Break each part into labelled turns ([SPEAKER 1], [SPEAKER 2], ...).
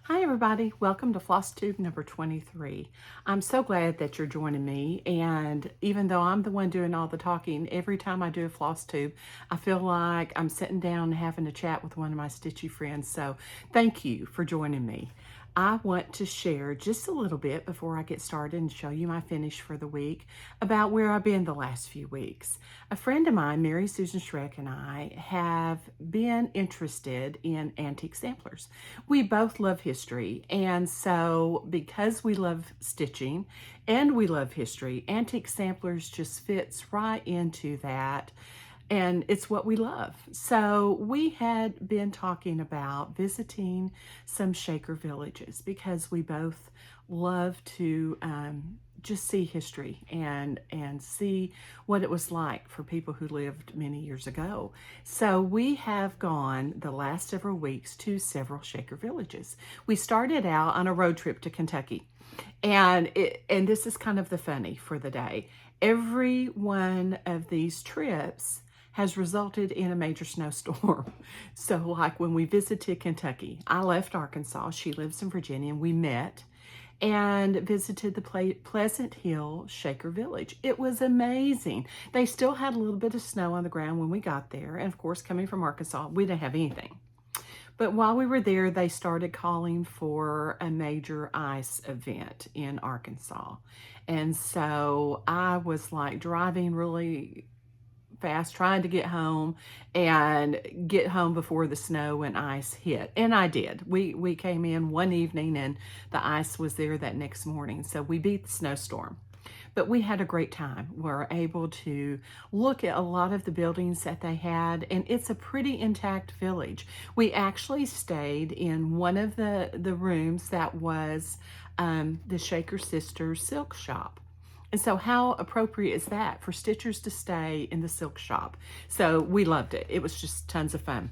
[SPEAKER 1] Hi everybody, welcome to FlosStube number 23. I'm so glad that you're joining me, and even though I'm the one doing all the talking, every time I do a FlosStube, I feel like I'm sitting down and having a chat with one of my stitchy friends, so thank you for joining me. I want to share just a little bit before I get started and show you my finish for the week about where I've been the last few weeks. A friend of mine, Mary Susan Schreck, and I have been interested in antique samplers. We both love history, and so because we love stitching and we love history, antique samplers just fits right into that, and it's what we love. So we had been talking about visiting some Shaker villages because we both love to just see history and see what it was like for people who lived many years ago. So we have gone the last several weeks to several Shaker villages. We started out on a road trip to Kentucky, and this is kind of the funny for the day. Every one of these trips has resulted in a major snowstorm. So like when we visited Kentucky, I left Arkansas, she lives in Virginia, and we met and visited the Pleasant Hill Shaker Village. It was amazing. They still had a little bit of snow on the ground when we got there. And of course, coming from Arkansas, we didn't have anything. But while we were there, they started calling for a major ice event in Arkansas. And so I was like driving really fast, trying to get home before the snow and ice hit. And I did. We came in one evening and the ice was there that next morning. So we beat the snowstorm. But we had a great time. We were able to look at a lot of the buildings that they had, and it's a pretty intact village. We actually stayed in one of the rooms that was the Shaker Sisters silk shop. And so how appropriate is that for stitchers to stay in the silk shop? So we loved it. It was just tons of fun.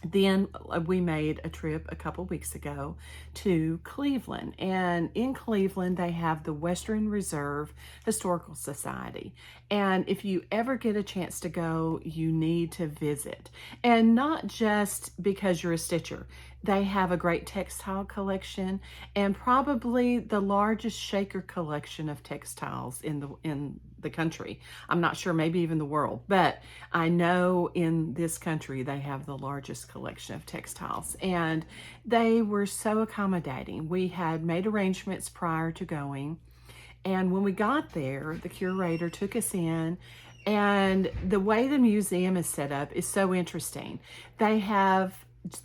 [SPEAKER 1] Then we made a trip a couple weeks ago to Cleveland, and in Cleveland they have the Western Reserve Historical Society, and if you ever get a chance to go, you need to visit. And not just because you're a stitcher. They have a great textile collection and probably the largest Shaker collection of textiles in the country. I'm not sure, maybe even the world, but I know in this country they have the largest collection of textiles, and they were so accommodating. We had made arrangements prior to going, and when we got there, the curator took us in, and the way the museum is set up is so interesting. They have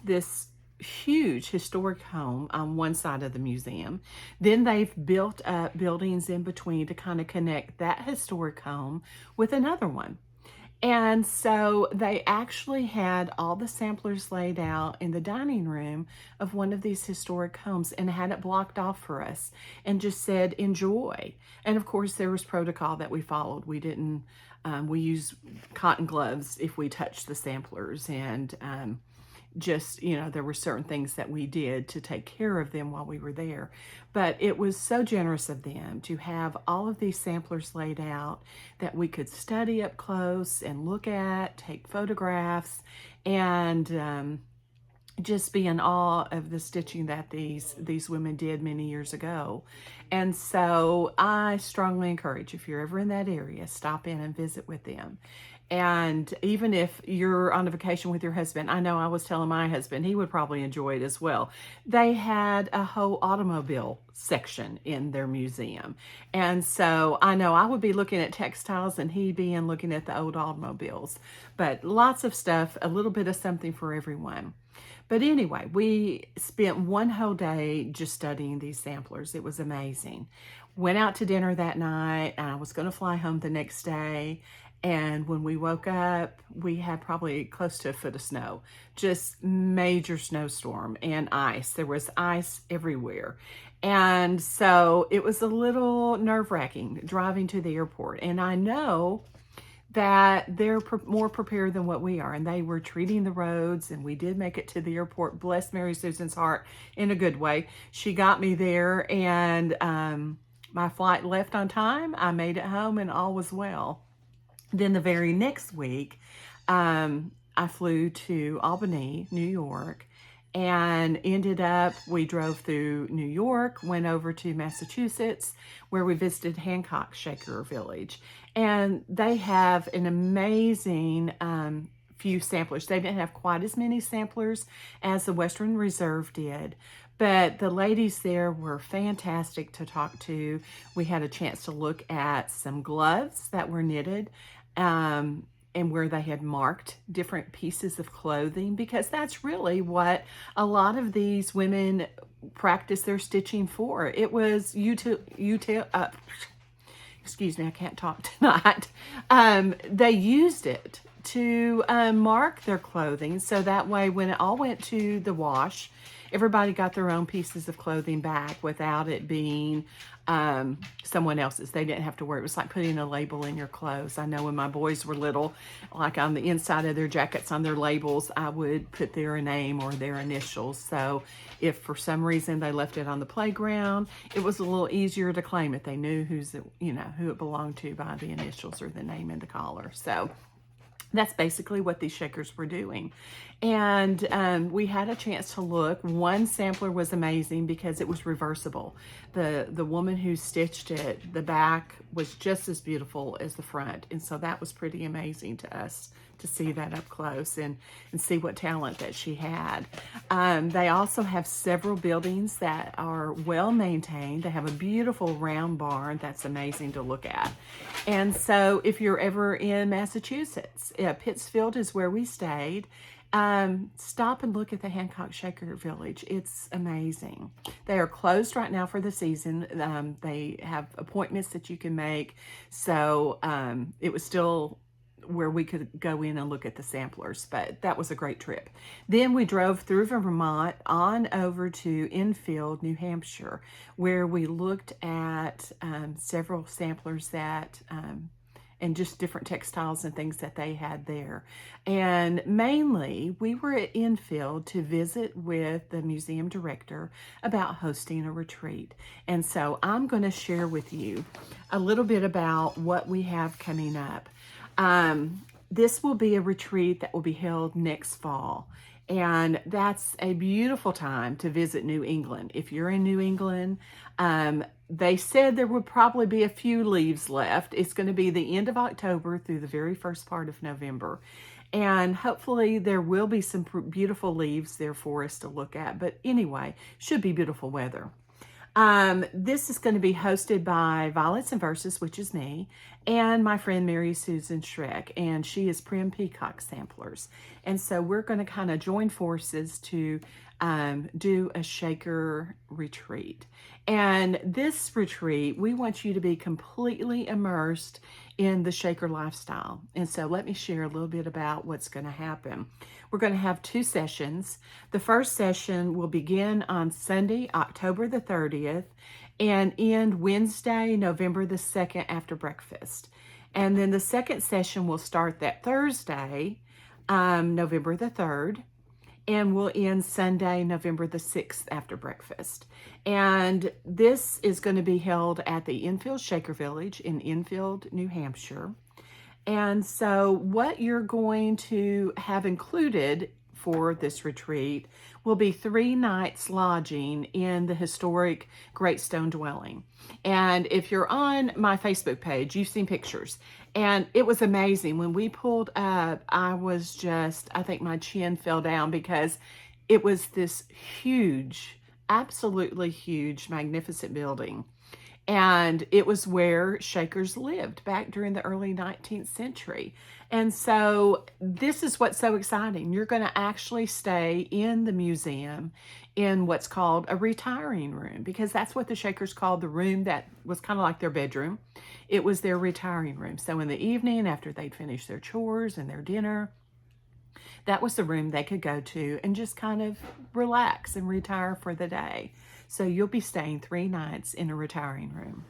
[SPEAKER 1] this huge historic home on one side of the museum. Then they've built up buildings in between to kind of connect that historic home with another one. And so they actually had all the samplers laid out in the dining room of one of these historic homes and had it blocked off for us and just said, enjoy. And of course, there was protocol that we followed. We didn't, we used cotton gloves if we touched the samplers, and just, there were certain things that we did to take care of them while we were there. But it was so generous of them to have all of these samplers laid out that we could study up close and look at, take photographs, and just be in awe of the stitching that these women did many years ago. And so I strongly encourage, if you're ever in that area, stop in and visit with them. And even if you're on a vacation with your husband, I know I was telling my husband, he would probably enjoy it as well. They had a whole automobile section in their museum. And so I know I would be looking at textiles and he'd be in looking at the old automobiles. But lots of stuff, a little bit of something for everyone. But anyway, we spent one whole day just studying these samplers. It was amazing. Went out to dinner that night, and I was going to fly home the next day. And when we woke up, we had probably close to a foot of snow, just major snowstorm and ice. There was ice everywhere. And so it was a little nerve-wracking driving to the airport. And I know that they're more prepared than what we are, and they were treating the roads, and we did make it to the airport. Bless Mary Susan's heart in a good way. She got me there, and my flight left on time. I made it home and all was well. Then the very next week, I flew to Albany, New York, and ended up, we drove through New York, went over to Massachusetts, where we visited Hancock Shaker Village. And they have an amazing few samplers. They didn't have quite as many samplers as the Western Reserve did, but the ladies there were fantastic to talk to. We had a chance to look at some gloves that were knitted, and where they had marked different pieces of clothing, because that's really what a lot of these women practice their stitching for. It was excuse me, I can't talk tonight. They used it to mark their clothing, so that way when it all went to the wash, everybody got their own pieces of clothing back without it being someone else's. They didn't have to worry. It was like putting a label in your clothes. I know when my boys were little, like on the inside of their jackets, on their labels, I would put their name or their initials. So if for some reason they left it on the playground, it was a little easier to claim it. They knew who it belonged to by the initials or the name in the collar. So that's basically what these shakers were doing. And we had a chance to look. One sampler was amazing because it was reversible. The woman who stitched it, the back was just as beautiful as the front. And so that was pretty amazing to us to see that up close and see what talent that she had. They also have several buildings that are well maintained. They have a beautiful round barn that's amazing to look at. And so if you're ever in Massachusetts, Pittsfield is where we stayed. Stop and look at the Hancock Shaker Village. It's amazing. They are closed right now for the season. They have appointments that you can make. So it was still where we could go in and look at the samplers, but that was a great trip. Then we drove through Vermont on over to Enfield, New Hampshire, where we looked at several samplers that and just different textiles and things that they had there. And mainly, we were at Enfield to visit with the museum director about hosting a retreat. And so I'm going to share with you a little bit about what we have coming up. This will be a retreat that will be held next fall. And that's a beautiful time to visit New England. If you're in New England, they said there would probably be a few leaves left. It's going to be the end of October through the very first part of November. And hopefully there will be some beautiful leaves there for us to look at. But anyway, should be beautiful weather. This is going to be hosted by Violets and Verses, which is me, and my friend Mary Susan Schreck, and she is Prim Peacock Samplers. And so we're going to kind of join forces to do a shaker retreat. And this retreat, we want you to be completely immersed in the shaker lifestyle. And so let me share a little bit about what's going to happen. We're going to have 2 sessions. The first session will begin on Sunday, October the 30th, and end Wednesday, November the 2nd after breakfast. And then the second session will start that Thursday, November the 3rd, and will end Sunday, November the 6th after breakfast. And this is going to be held at the Enfield Shaker Village in Enfield, New Hampshire. And so what you're going to have included for this retreat will be 3 nights lodging in the historic Great Stone Dwelling. And if you're on my Facebook page, you've seen pictures. And it was amazing. When we pulled up, I think my chin fell down because it was this huge, absolutely huge, magnificent building. And it was where Shakers lived back during the early 19th century. And so this is what's so exciting. You're going to actually stay in the museum in what's called a retiring room, because that's what the Shakers called the room that was kind of like their bedroom. It was their retiring room. So in the evening, after they'd finished their chores and their dinner, that was the room they could go to and just kind of relax and retire for the day. So you'll be staying 3 nights in a retiring room.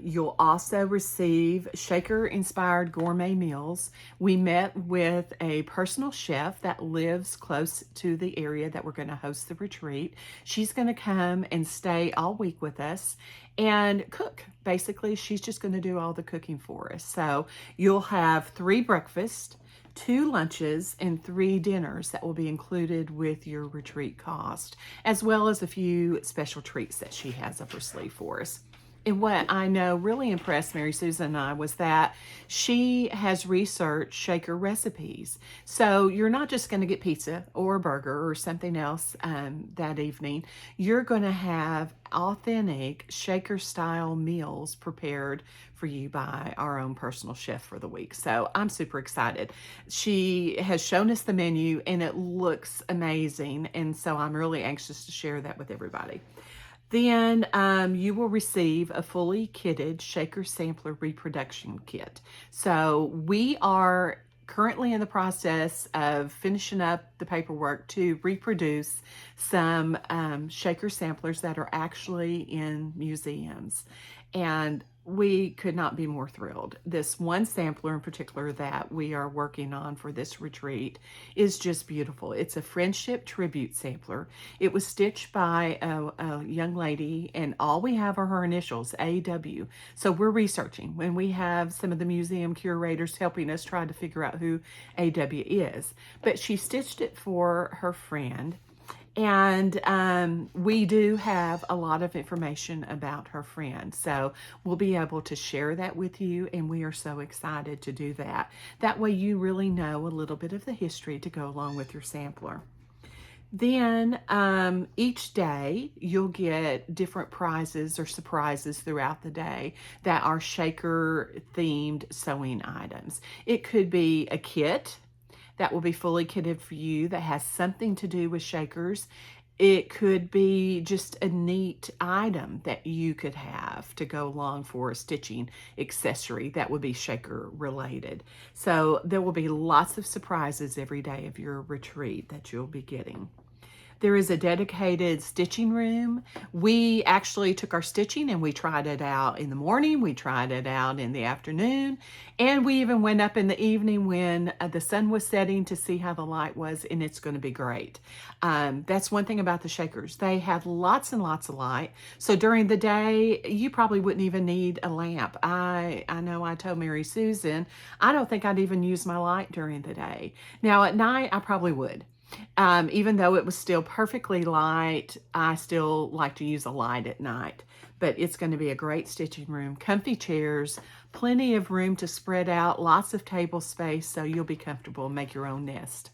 [SPEAKER 1] You'll also receive Shaker-inspired gourmet meals. We met with a personal chef that lives close to the area that we're going to host the retreat. She's going to come and stay all week with us and cook. Basically, she's just going to do all the cooking for us. So you'll have 3 breakfasts, 2 lunches and 3 dinners that will be included with your retreat cost, as well as a few special treats that she has up her sleeve for us. And what I know really impressed Mary Susan and I was that she has researched shaker recipes. So you're not just going to get pizza or a burger or something else that evening. You're going to have authentic shaker style meals prepared for you by our own personal chef for the week. So I'm super excited. She has shown us the menu and it looks amazing. And so I'm really anxious to share that with everybody. Then you will receive a fully kitted shaker sampler reproduction kit. So we are currently in the process of finishing up the paperwork to reproduce some shaker samplers that are actually in museums. And we could not be more thrilled. This one sampler in particular that we are working on for this retreat is just beautiful. It's a friendship tribute sampler. It was stitched by a young lady, and all we have are her initials, AW. So we're researching when we have some of the museum curators helping us try to figure out who AW is. But she stitched it for her friend. And we do have a lot of information about her friend. So we'll be able to share that with you, and we are so excited to do that. That way you really know a little bit of the history to go along with your sampler. Then each day you'll get different prizes or surprises throughout the day that are shaker themed sewing items. It could be a kit that will be fully kitted for you that has something to do with shakers. It could be just a neat item that you could have to go along for a stitching accessory that would be shaker related. So there will be lots of surprises every day of your retreat that you'll be getting. There is a dedicated stitching room. We actually took our stitching and we tried it out in the morning. We tried it out in the afternoon. And we even went up in the evening when the sun was setting to see how the light was, and it's going to be great. That's one thing about the shakers. They have lots and lots of light. So during the day, you probably wouldn't even need a lamp. I know I told Mary Susan, I don't think I'd even use my light during the day. Now at night, I probably would. Even though it was still perfectly light, I still like to use a light at night. But it's going to be a great stitching room, comfy chairs, plenty of room to spread out, lots of table space so you'll be comfortable and make your own nest.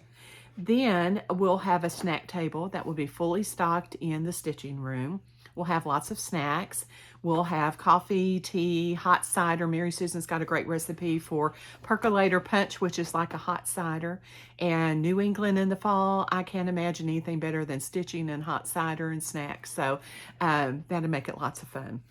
[SPEAKER 1] Then we'll have a snack table that will be fully stocked in the stitching room. We'll have lots of snacks. We'll have coffee, tea, hot cider. Mary Susan's got a great recipe for percolator punch, which is like a hot cider. And New England in the fall, I can't imagine anything better than stitching and hot cider and snacks. So that'll make it lots of fun.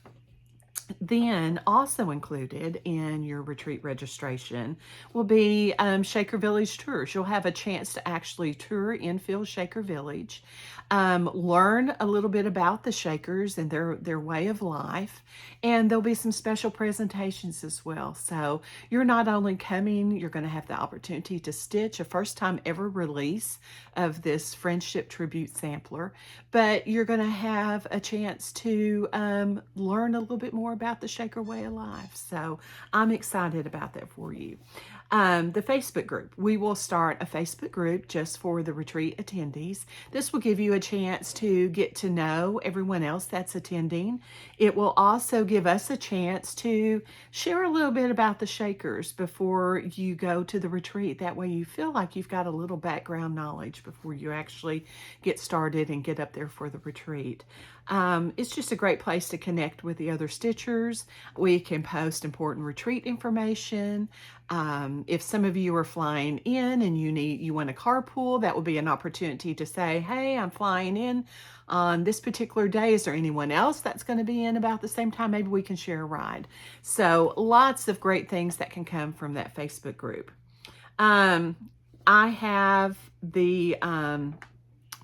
[SPEAKER 1] Then also included in your retreat registration will be Shaker Village tours. You'll have a chance to actually tour Enfield Shaker Village, learn a little bit about the Shakers and their way of life, and there'll be some special presentations as well. So you're not only coming, you're going to have the opportunity to stitch a first time ever release of this Friendship Tribute Sampler, but you're going to have a chance to learn a little bit more about the Shaker way of life. So I'm excited about that for you. The Facebook group. We will start a Facebook group just for the retreat attendees. This will give you a chance to get to know everyone else that's attending. It will also give us a chance to share a little bit about the Shakers before you go to the retreat. That way you feel like you've got a little background knowledge before you actually get started and get up there for the retreat. It's just a great place to connect with the other stitchers. We can post important retreat information. If some of you are flying in and you want a carpool, that will be an opportunity to say, hey, I'm flying in on this particular day. Is there anyone else that's going to be in about the same time? Maybe we can share a ride. So lots of great things that can come from that Facebook group. I have the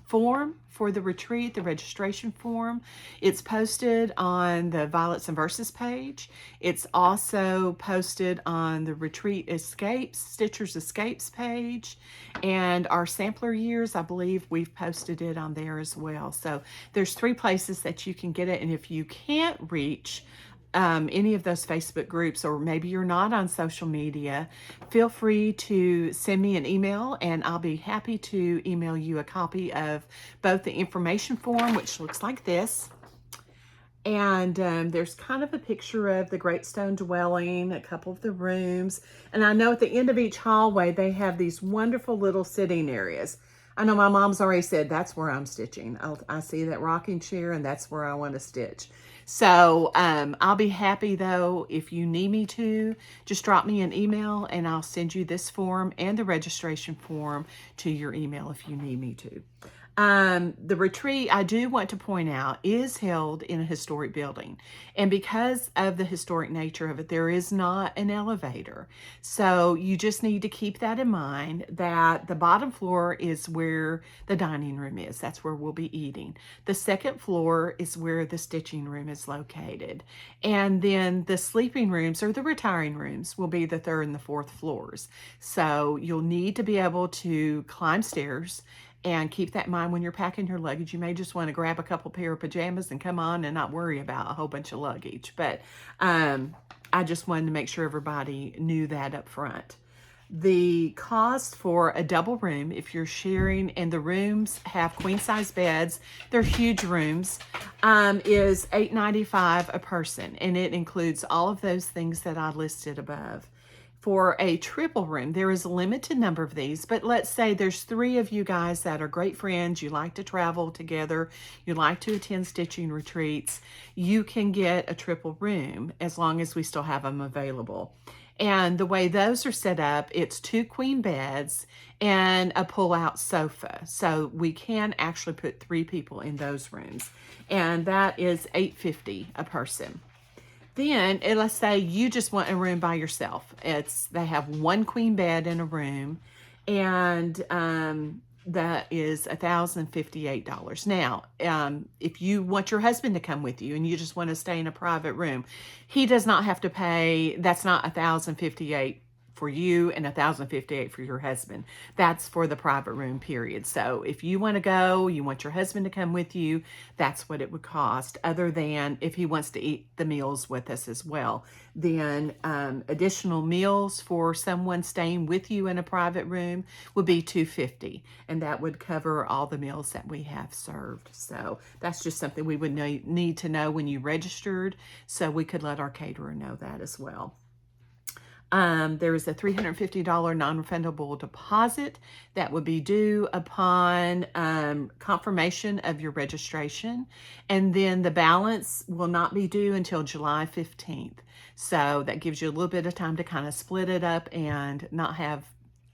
[SPEAKER 1] form for the retreat, the registration form. It's posted on the Violets and Verses page. It's also posted on the Retreat Escapes, Stitchers Escapes page, and our sampler years, I believe we've posted it on there as well. So there's 3 places that you can get it, and if you can't reach any of those Facebook groups, or maybe you're not on social media, feel free to send me an email and I'll be happy to email you a copy of both the information form, which looks like this, and there's kind of a picture of the Great Stone Dwelling, a couple of the rooms, and I know at the end of each hallway they have these wonderful little sitting areas. I know my mom's already said that's where I'm stitching. I see that rocking chair and that's where I want to stitch. So I'll be happy though, if you need me to, just drop me an email and I'll send you this form and the registration form to your email if you need me to. The retreat, I do want to point out, is held in a historic building. And because of the historic nature of it, there is not an elevator. So you just need to keep that in mind, that the bottom floor is where the dining room is. That's where we'll be eating. The second floor is where the stitching room is located. And then the sleeping rooms, or the retiring rooms, will be the third and the fourth floors. So you'll need to be able to climb stairs. And keep that in mind when you're packing your luggage. You may just want to grab a couple pair of pajamas and come on and not worry about a whole bunch of luggage. But I just wanted to make sure everybody knew that up front. The cost for a double room, if you're sharing, and the rooms have queen size beds, they're huge rooms, is $8.95 a person. And it includes all of those things that I listed above. For a triple room, there is a limited number of these, but let's say there's 3 of you guys that are great friends, you like to travel together, you like to attend stitching retreats, you can get a triple room as long as we still have them available. And the way those are set up, it's 2 queen beds and a pull-out sofa. So we can actually put 3 people in those rooms. And that is $8.50 a person. Then, let's say you just want a room by yourself. They have 1 queen bed in a room, and that is $1,058. Now, if you want your husband to come with you and you just want to stay in a private room, he does not have to pay. That's not $1,058 for you and $1,058 for your husband. That's for the private room, period. So if you want to go, you want your husband to come with you, that's what it would cost, other than if he wants to eat the meals with us as well. Then additional meals for someone staying with you in a private room would be $250, and that would cover all the meals that we have served. So that's just something we would need to know when you registered, so we could let our caterer know that as well. There is a $350 non-refundable deposit that would be due upon confirmation of your registration. And then the balance will not be due until July 15th. So that gives you a little bit of time to kind of split it up and not have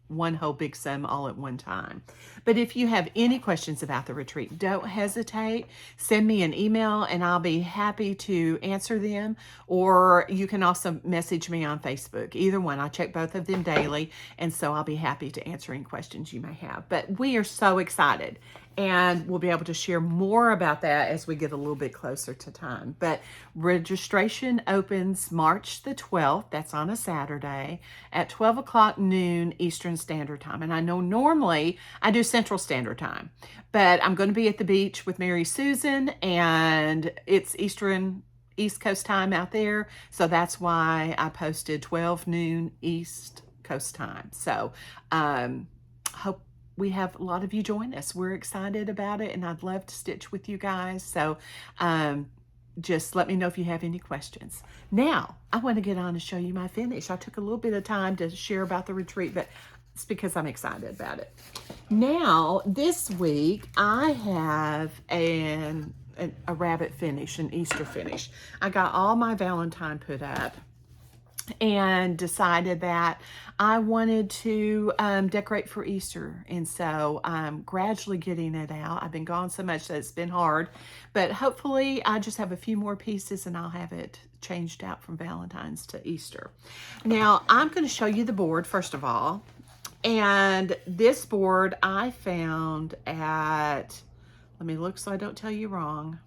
[SPEAKER 1] one whole big sum all at one time. But if you have any questions about the retreat, don't hesitate. Send me an email and I'll be happy to answer them. Or you can also message me on Facebook. Either one. I check both of them daily, and so I'll be happy to answer any questions you may have. But we are so excited, and we'll be able to share more about that as we get a little bit closer to time. But registration opens March the 12th, that's on a Saturday, at 12 o'clock noon Eastern Standard Time. And I know normally I do Central Standard Time, but I'm going to be at the beach with Mary Susan, and it's East Coast time out there. So that's why I posted 12 noon East Coast time. So hope we have a lot of you join us. We're excited about it, and I'd love to stitch with you guys. So just let me know if you have any questions. Now, I want to get on and show you my finish. I took a little bit of time to share about the retreat, but it's because I'm excited about it. Now, this week, I have a rabbit finish, an Easter finish. I got all my Valentine put up and decided that I wanted to decorate for Easter. And so I'm gradually getting it out. I've been gone so much that it's been hard, but hopefully I just have a few more pieces and I'll have it changed out from Valentine's to Easter. Now I'm going to show you the board first of all. And this board I found at, let me look so I don't tell you wrong.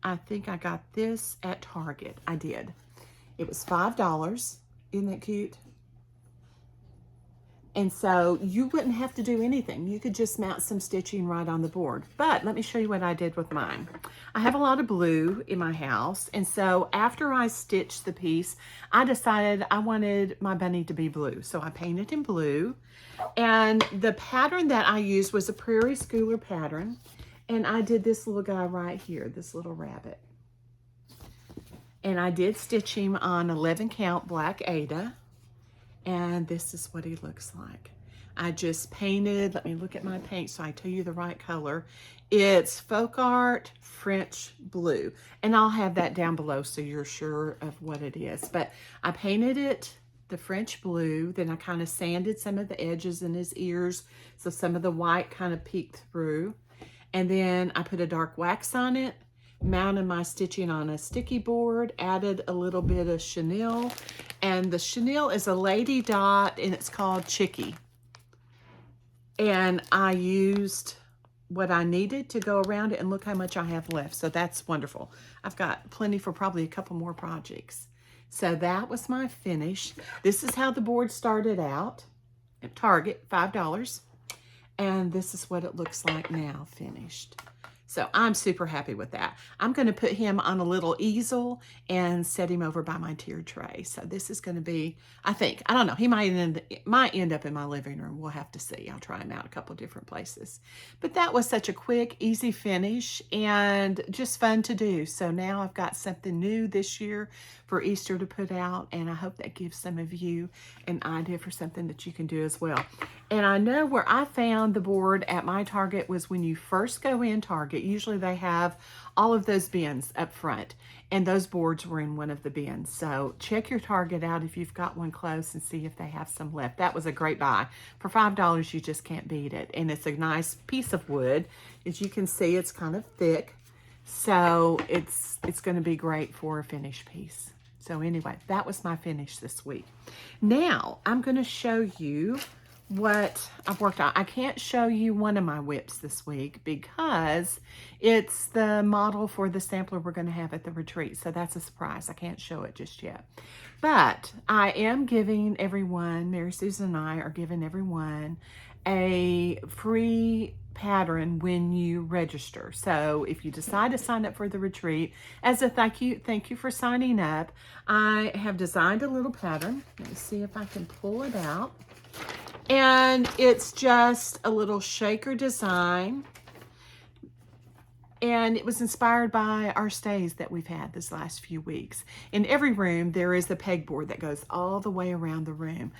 [SPEAKER 1] I think I got this at Target. I did. It was $5. Isn't that cute? And so you wouldn't have to do anything. You could just mount some stitching right on the board. But let me show you what I did with mine. I have a lot of blue in my house. And so after I stitched the piece, I decided I wanted my bunny to be blue. So I painted in blue. And the pattern that I used was a Prairie Schooler pattern. And I did this little guy right here, this little rabbit. And I did stitch him on 11 count black Aida. And this is what he looks like. I just painted, let me look at my paint so I tell you the right color. It's FolkArt French Blue. And I'll have that down below so you're sure of what it is. But I painted it the French blue, then I kind of sanded some of the edges in his ears so some of the white kind of peeked through. And then I put a dark wax on it, mounted my stitching on a sticky board, added a little bit of chenille, and the chenille is a lady dot and it's called Chickie. And I used what I needed to go around it, and look how much I have left. So that's wonderful. I've got plenty for probably a couple more projects. So that was my finish. This is how the board started out at Target, $5. And this is what it looks like now, finished. So I'm super happy with that. I'm going to put him on a little easel and set him over by my tier tray. So this is going to be, I don't know, he might end up in my living room. We'll have to see. I'll try him out a couple different places. But that was such a quick, easy finish and just fun to do. So now I've got something new this year for Easter to put out, and I hope that gives some of you an idea for something that you can do as well. And I know where I found the board at my Target was when you first go in Target. Usually they have all of those bins up front, and those boards were in one of the bins. So check your Target out if you've got one close and see if they have some left. That was a great buy. For $5, you just can't beat it. And it's a nice piece of wood. As you can see, it's kind of thick. So it's going to be great for a finished piece. So anyway, that was my finish this week. Now I'm going to show you what I've worked on. I can't show you one of my whips this week because it's the model for the sampler we're going to have at the retreat. So that's a surprise. I can't show it just yet. But I am giving everyone, Mary Susan and I are giving everyone a free pattern when you register. So if you decide to sign up for the retreat, as a thank you for signing up, I have designed a little pattern. Let me see if I can pull it out. And it's just a little shaker design. And it was inspired by our stays that we've had this last few weeks. In every room, there is a pegboard that goes all the way around the room.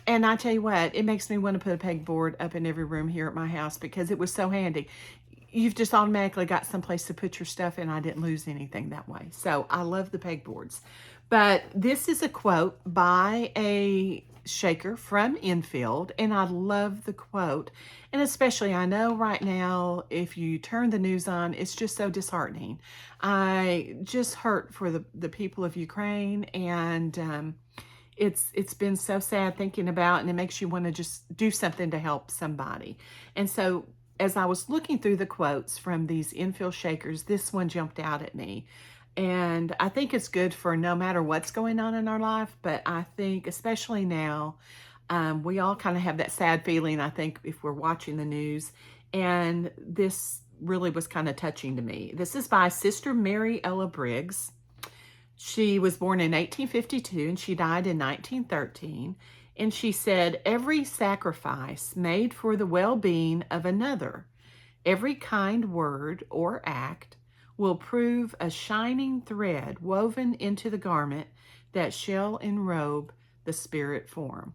[SPEAKER 1] And I tell you what, it makes me want to put a pegboard up in every room here at my house because it was so handy. You've just automatically got someplace to put your stuff in. I didn't lose anything that way. So I love the pegboards. But this is a quote by a shaker from Enfield, and I love the quote. And especially, I know right now, if you turn the news on, it's just so disheartening. I just hurt for the people of Ukraine, and it's been so sad thinking about, and it makes you want to just do something to help somebody. And so as I was looking through the quotes from these Enfield shakers, this one jumped out at me. And I think it's good for no matter what's going on in our life, but I think especially now, we all kind of have that sad feeling, I think, if we're watching the news. And this really was kind of touching to me. This is by Sister Mary Ella Briggs. She was born in 1852 and she died in 1913. And she said, "Every sacrifice made for the well-being of another, every kind word or act will prove a shining thread woven into the garment that shall enrobe the spirit form."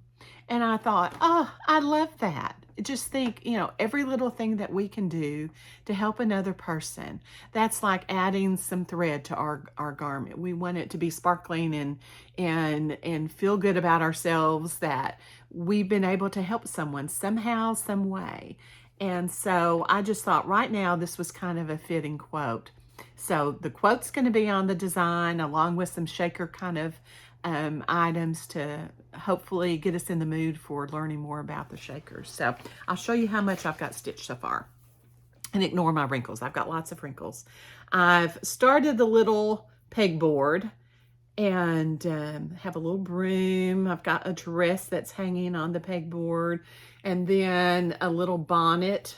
[SPEAKER 1] And I thought, oh, I love that. Just think, every little thing that we can do to help another person, that's like adding some thread to our garment. We want it to be sparkling and feel good about ourselves that we've been able to help someone somehow, some way. And so I just thought right now this was kind of a fitting quote. So the quote's going to be on the design along with some shaker kind of items to hopefully get us in the mood for learning more about the shakers. So I'll show you how much I've got stitched so far. And ignore my wrinkles. I've got lots of wrinkles. I've started the little pegboard and have a little broom. I've got a dress that's hanging on the pegboard, and then a little bonnet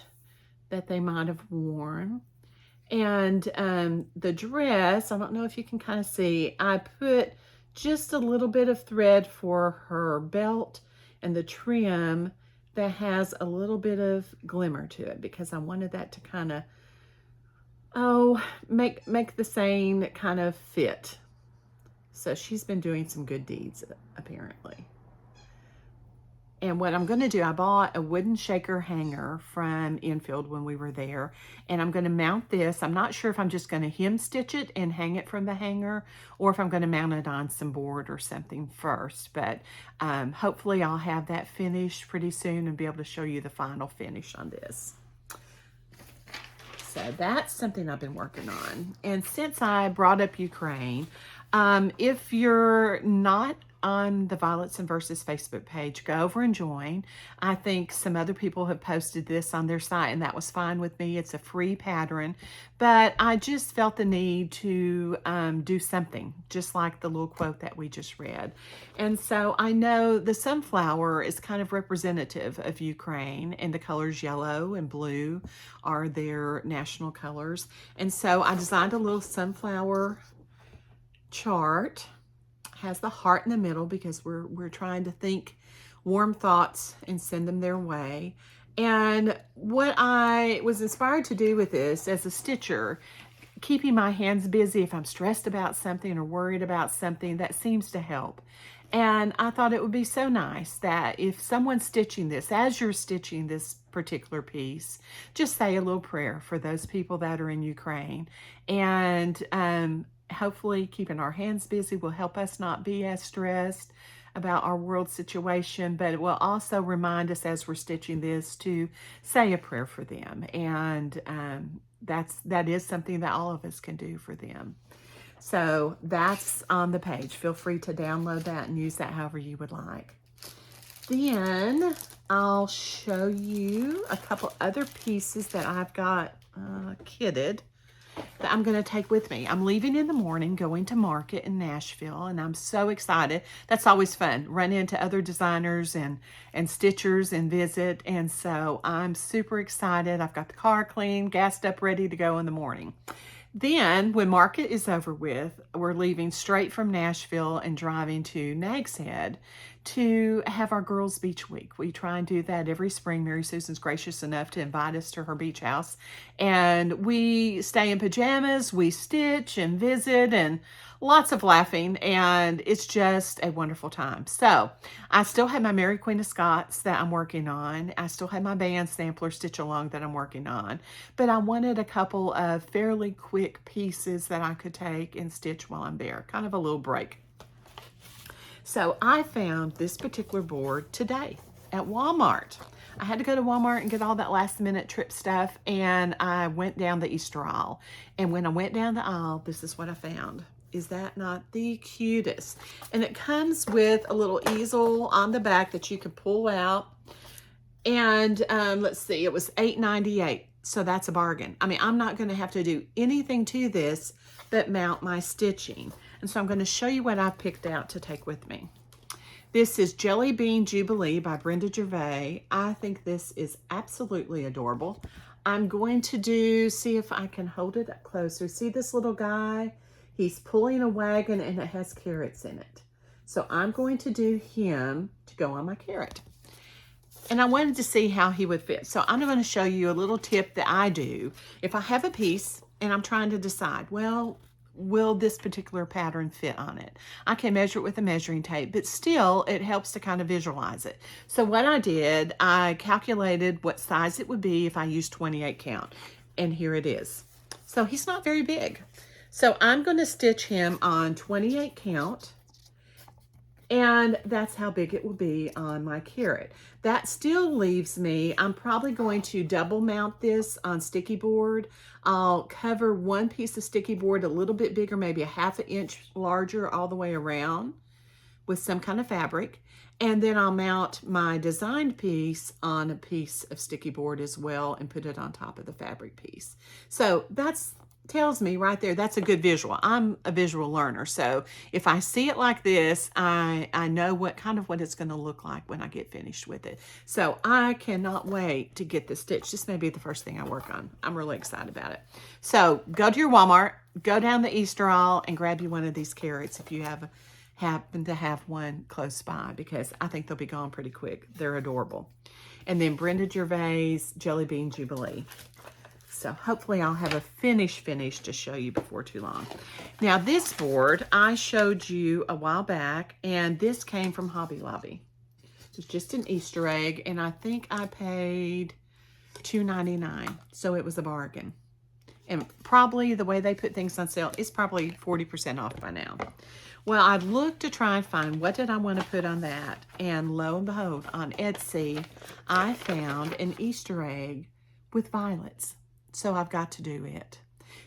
[SPEAKER 1] that they might have worn. And the dress, I don't know if you can kind of see, I put just a little bit of thread for her belt and the trim that has a little bit of glimmer to it, because I wanted that to kind of, make the same kind of fit. So she's been doing some good deeds, apparently. And what I'm going to do, I bought a wooden shaker hanger from Enfield when we were there, and I'm going to mount this. I'm not sure if I'm just going to hem stitch it and hang it from the hanger, or if I'm going to mount it on some board or something first. But hopefully I'll have that finished pretty soon and be able to show you the final finish on this. So that's something I've been working on. And since I brought up Ukraine, if you're not on the Violets and Verses Facebook page, go over and join. I think some other people have posted this on their site, and that was fine with me. It's a free pattern, but I just felt the need to do something, just like the little quote that we just read. And so I know the sunflower is kind of representative of Ukraine, and the colors yellow and blue are their national colors. And so I designed a little sunflower chart. Has the heart in the middle because we're trying to think warm thoughts and send them their way. And what I was inspired to do with this as a stitcher, keeping my hands busy if I'm stressed about something or worried about something, that seems to help. And I thought it would be so nice that if someone's stitching this, as you're stitching this particular piece, just say a little prayer for those people that are in Ukraine. And hopefully keeping our hands busy will help us not be as stressed about our world situation, but it will also remind us as we're stitching this to say a prayer for them. And that is something that all of us can do for them. So that's on the page. Feel free to download that and use that however you would like. Then I'll show you a couple other pieces that I've got kitted that I'm going to take with me. I'm leaving in the morning, going to market in Nashville, and I'm so excited. That's always fun, run into other designers and stitchers and visit, and so I'm super excited. I've got the car clean, gassed up, ready to go in the morning. Then, when market is over with, we're leaving straight from Nashville and driving to Nags Head to have our Girls Beach Week. We try and do that every spring. Mary Susan's gracious enough to invite us to her beach house. And we stay in pajamas, we stitch and visit, and lots of laughing, and it's just a wonderful time. So I still have my Mary Queen of Scots that I'm working on. I still have my band sampler stitch along that I'm working on, but I wanted a couple of fairly quick pieces that I could take and stitch while I'm there, kind of a little break. So I found this particular board today at Walmart. I had to go to Walmart and get all that last minute trip stuff, and I went down the Easter aisle. And when I went down the aisle, this is what I found. Is that not the cutest? And it comes with a little easel on the back that you can pull out. And let's see, it was $8.98. So that's a bargain. I mean, I'm not going to have to do anything to this but mount my stitching. And so I'm going to show you what I've picked out to take with me. This is Jelly Bean Jubilee by Brenda Gervais. I think this is absolutely adorable. I'm going to see if I can hold it up closer. See this little guy? He's pulling a wagon and it has carrots in it. So I'm going to do him to go on my carrot. And I wanted to see how he would fit. So I'm going to show you a little tip that I do. If I have a piece and I'm trying to decide, well, will this particular pattern fit on it? I can measure it with a measuring tape, but still it helps to kind of visualize it. So what I did, I calculated what size it would be if I used 28 count. And here it is. So he's not very big. So I'm going to stitch him on 28 count. And that's how big it will be on my carrot. That still leaves me, I'm probably going to double mount this on sticky board. I'll cover one piece of sticky board a little bit bigger, maybe a ½ inch larger all the way around with some kind of fabric. And then I'll mount my designed piece on a piece of sticky board as well and put it on top of the fabric piece. So that's tells me right there, that's a good visual. I'm a visual learner. So if I see it like this, I know what it's going to look like when I get finished with it. So I cannot wait to get this stitch. This may be the first thing I work on. I'm really excited about it. So go to your Walmart, go down the Easter aisle and grab you one of these carrots if you happen to have one close by, because I think they'll be gone pretty quick. They're adorable. And then Brenda Gervais Jelly Bean Jubilee. So hopefully I'll have a finish to show you before too long. Now this board I showed you a while back, and this came from Hobby Lobby. It's just an Easter egg, and I think I paid $2.99, so it was a bargain. And probably the way they put things on sale, it's probably 40% off by now. Well, I looked to try and find what did I want to put on that, and lo and behold, on Etsy, I found an Easter egg with violets. So I've got to do it.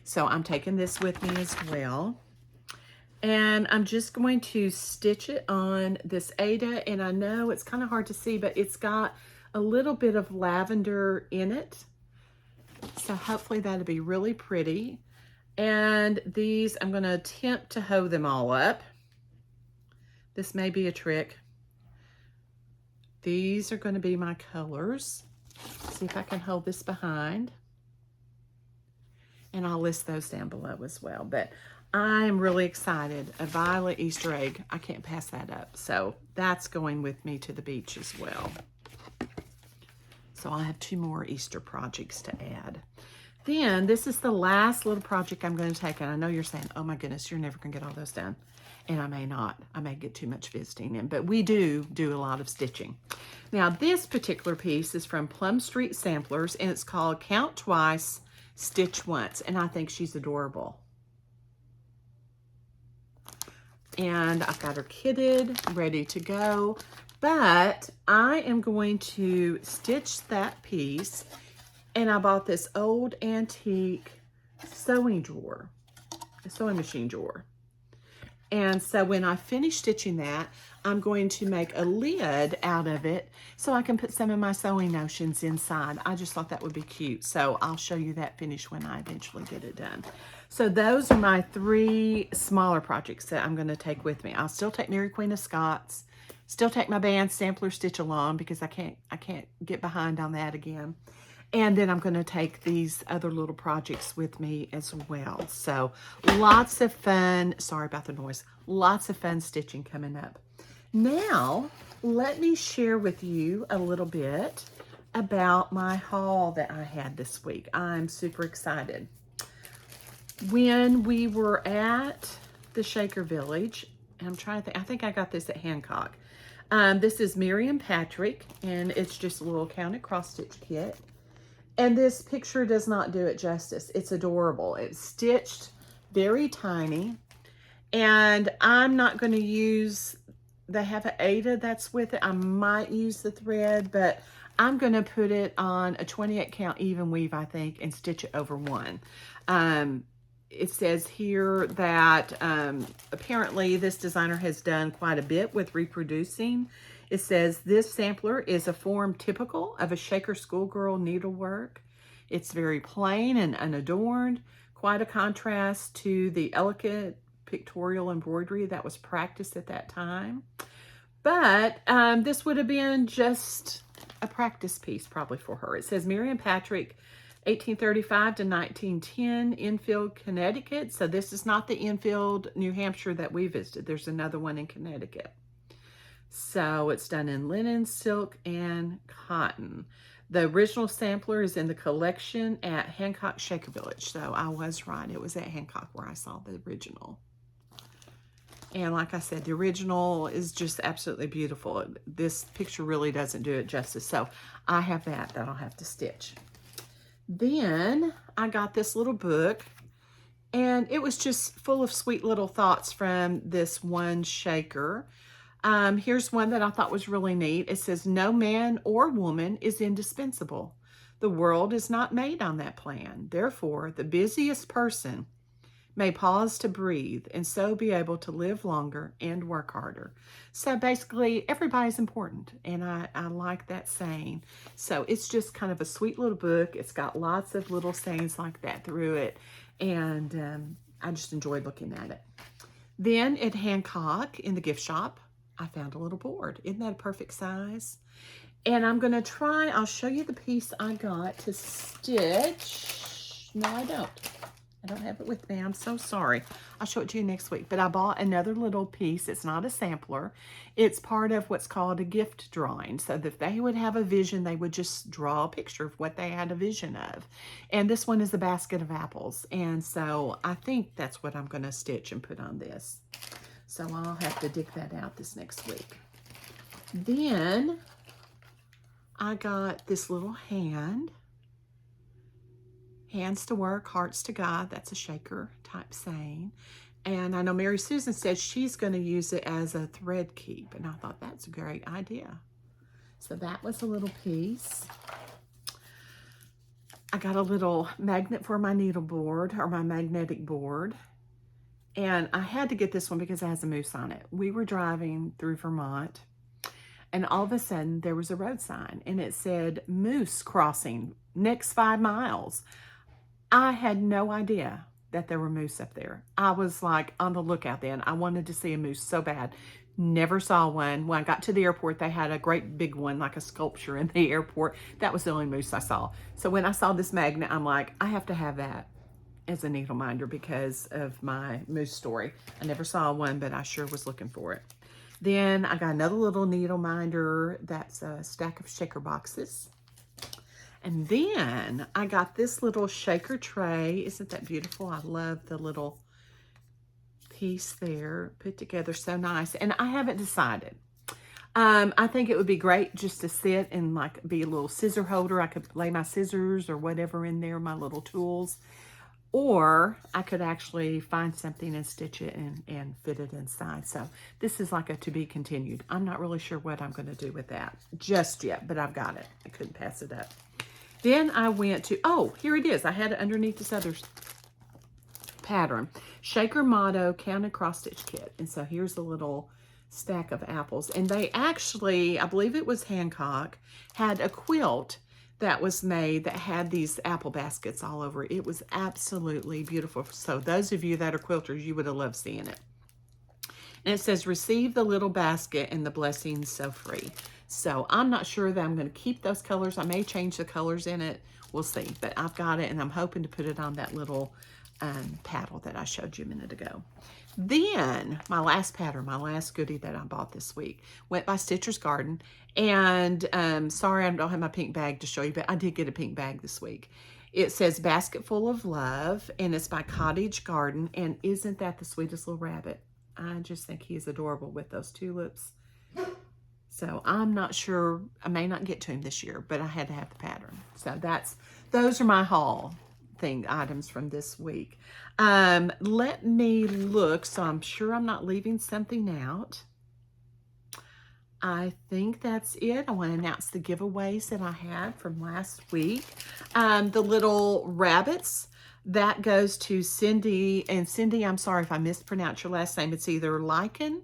[SPEAKER 1] So I'm taking this with me as well. And I'm just going to stitch it on this Ada. And I know it's kind of hard to see, but it's got a little bit of lavender in it. So hopefully that'll be really pretty. And these, I'm going to attempt to hoe them all up. This may be a trick. These are going to be my colors. See if I can hold this behind. And I'll list those down below as well. But I'm really excited. A violet Easter egg. I can't pass that up. So that's going with me to the beach as well. So I'll have 2 more Easter projects to add. Then this is the last little project I'm going to take. And I know you're saying, oh my goodness, you're never going to get all those done. And I may not. I may get too much visiting in. But we do a lot of stitching. Now this particular piece is from Plum Street Samplers. And it's called Count Twice, Stitch Once, and I think she's adorable. And I've got her kitted, ready to go, but I am going to stitch that piece, and I bought this old antique sewing drawer, a sewing machine drawer. And so when I finish stitching that, I'm going to make a lid out of it so I can put some of my sewing notions inside. I just thought that would be cute. So I'll show you that finish when I eventually get it done. So those are my 3 smaller projects that I'm going to take with me. I'll still take Mary Queen of Scots, still take my band sampler stitch along because I can't get behind on that again. And then I'm going to take these other little projects with me as well. So lots of fun, sorry about the noise, lots of fun stitching coming up. Now, let me share with you a little bit about my haul that I had this week. I'm super excited. When we were at the Shaker Village, and I'm trying to think, I think I got this at Hancock. This is Miriam Patrick, and it's just a little counted cross stitch kit. And this picture does not do it justice. It's adorable. It's stitched very tiny. And I'm not going to use, they have an Ada that's with it. I might use the thread, but I'm going to put it on a 28 count even weave, I think, and stitch it over 1. It says here that apparently this designer has done quite a bit with reproducing. It says this sampler is a form typical of a Shaker schoolgirl needlework. It's very plain and unadorned, quite a contrast to the elegant pictorial embroidery that was practiced at that time. But this would have been just a practice piece probably for her. It says Miriam Patrick, 1835 to 1910, Enfield, Connecticut. So this is not the Enfield, New Hampshire that we visited. There's another one in Connecticut. So it's done in linen, silk, and cotton. The original sampler is in the collection at Hancock Shaker Village. So I was right. It was at Hancock where I saw the original. And like I said, the original is just absolutely beautiful. This picture really doesn't do it justice. So I have that I'll have to stitch. Then I got this little book, and it was just full of sweet little thoughts from this one shaker. Here's one that I thought was really neat. It says, no man or woman is indispensable. The world is not made on that plan. Therefore, the busiest person may pause to breathe and so be able to live longer and work harder. So basically, everybody's important, and I like that saying. So it's just kind of a sweet little book. It's got lots of little sayings like that through it, and I just enjoyed looking at it. Then at Hancock in the gift shop, I found a little board. Isn't that a perfect size? And I'm going to try, I'll show you the piece I got to stitch. No, I don't. I don't have it with me. I'm so sorry. I'll show it to you next week. But I bought another little piece. It's not a sampler. It's part of what's called a gift drawing. So that if they would have a vision, they would just draw a picture of what they had a vision of. And this one is a basket of apples. And so I think that's what I'm going to stitch and put on this. So I'll have to dig that out this next week. Then I got this little hand. Hands to work, hearts to God. That's a shaker type saying. And I know Mary Susan said she's going to use it as a thread keep. And I thought that's a great idea. So that was a little piece. I got a little magnet for my needle board, or my magnetic board. And I had to get this one because it has a moose on it. We were driving through Vermont, and all of a sudden there was a road sign, and it said moose crossing next 5 miles. I had no idea that there were moose up there. I was like on the lookout then. I wanted to see a moose so bad. Never saw one. When I got to the airport, they had a great big one, like a sculpture in the airport. That was the only moose I saw. So when I saw this magnet, I'm like, I have to have that as a needle minder because of my moose story. I never saw one, but I sure was looking for it. Then I got another little needle minder. That's a stack of shaker boxes. And then I got this little shaker tray. Isn't that beautiful? I love the little piece there put together, so nice. And I haven't decided. I think it would be great just to sit and like be a little scissor holder. I could lay my scissors or whatever in there, my little tools. Or I could actually find something and stitch it and fit it inside. So this is like a to be continued. I'm not really sure what I'm going to do with that just yet, but I've got it. I couldn't pass it up. Then I went to, oh, here it is. I had it underneath this other pattern. Shaker Motto Counted Cross Stitch Kit. And so here's a little stack of apples. And they actually, I believe it was Hancock, had a quilt that was made that had these apple baskets all over it. It was absolutely beautiful. So those of you that are quilters, you would have loved seeing it. And it says, receive the little basket and the blessings so free. So I'm not sure that I'm going to keep those colors. I may change the colors in it. We'll see. But I've got it, and I'm hoping to put it on that little paddle that I showed you a minute ago. Then my last pattern, my last goodie that I bought this week, went by Stitcher's Garden. And sorry I don't have my pink bag to show you, but I did get a pink bag this week. It says Basket Full of Love, and it's by Cottage Garden. And isn't that the sweetest little rabbit? I just think he is adorable with those tulips. So I'm not sure, I may not get to him this year, but I had to have the pattern. So those are my haul items from this week. Let me look, so I'm sure I'm not leaving something out. I think that's it. I want to announce the giveaways that I had from last week. The little rabbits, that goes to Cindy. And Cindy, I'm sorry if I mispronounced your last name. It's either Likin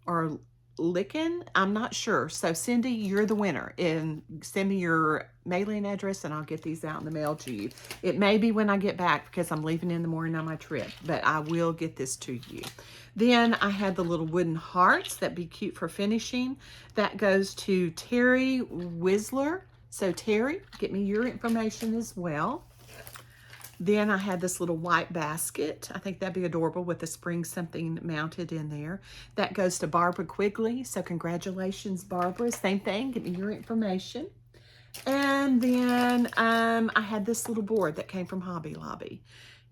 [SPEAKER 1] or Likin. I'm not sure. So Cindy, you're the winner. And send me your mailing address and I'll get these out in the mail to you. It may be when I get back because I'm leaving in the morning on my trip, but I will get this to you. Then I had the little wooden hearts that be cute for finishing. That goes to Terri Whisler. So Terri, get me your information as well. Then I had this little white basket. I think that'd be adorable with a spring something mounted in there. That goes to Barbara Quigley. So congratulations, Barbara. Same thing, give me your information. And then I had this little board that came from Hobby Lobby.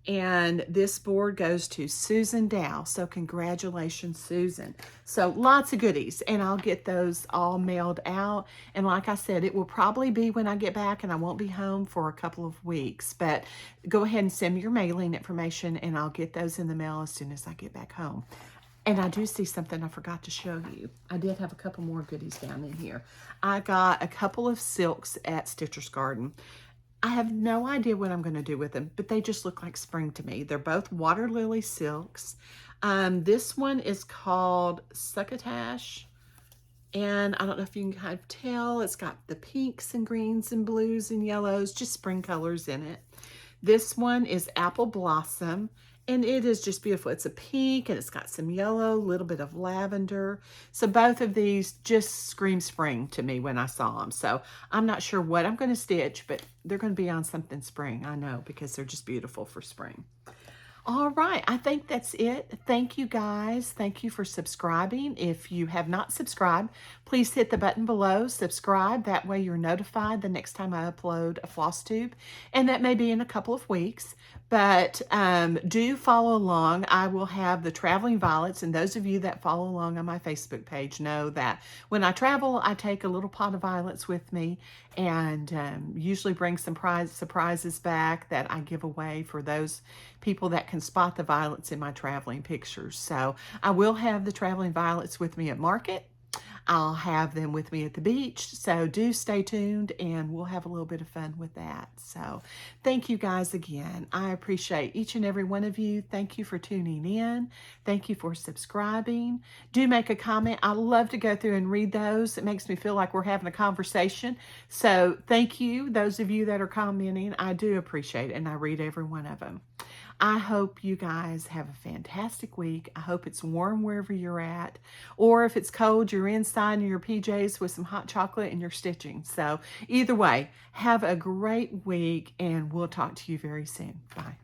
[SPEAKER 1] And this board goes to Susan Dow. So congratulations, Susan. So lots of goodies. And I'll get those all mailed out. And like I said, it will probably be when I get back, and I won't be home for a couple of weeks. But go ahead and send me your mailing information, and I'll get those in the mail as soon as I get back home. And I do see something I forgot to show you. I did have a couple more goodies down in here. I got a couple of silks at Stitcher's Garden. I have no idea what I'm going to do with them, but they just look like spring to me. They're both water lily silks. This one is called Succotash. And I don't know if you can kind of tell, it's got the pinks and greens and blues and yellows, just spring colors in it. This one is Apple Blossom, and it is just beautiful. It's a pink, and it's got some yellow, a little bit of lavender. So both of these just scream spring to me when I saw them. So I'm not sure what I'm going to stitch, but they're going to be on something spring, I know, because they're just beautiful for spring. All right, I think that's it. Thank you guys. Thank you for subscribing. If you have not subscribed, please hit the button below, subscribe. That way you're notified the next time I upload a floss tube, and that may be in a couple of weeks. But do follow along. I will have the traveling violets, and those of you that follow along on my Facebook page know that when I travel, I take a little pot of violets with me, and usually bring some surprises back that I give away for those people that can spot the violets in my traveling pictures. So I will have the traveling violets with me at market. I'll have them with me at the beach. So do stay tuned, and we'll have a little bit of fun with that. So thank you guys again. I appreciate each and every one of you. Thank you for tuning in. Thank you for subscribing. Do make a comment. I love to go through and read those. It makes me feel like we're having a conversation. So thank you, those of you that are commenting. I do appreciate it, and I read every one of them. I hope you guys have a fantastic week. I hope it's warm wherever you're at. Or if it's cold, you're inside in your PJs with some hot chocolate and you're stitching. So either way, have a great week, and we'll talk to you very soon. Bye.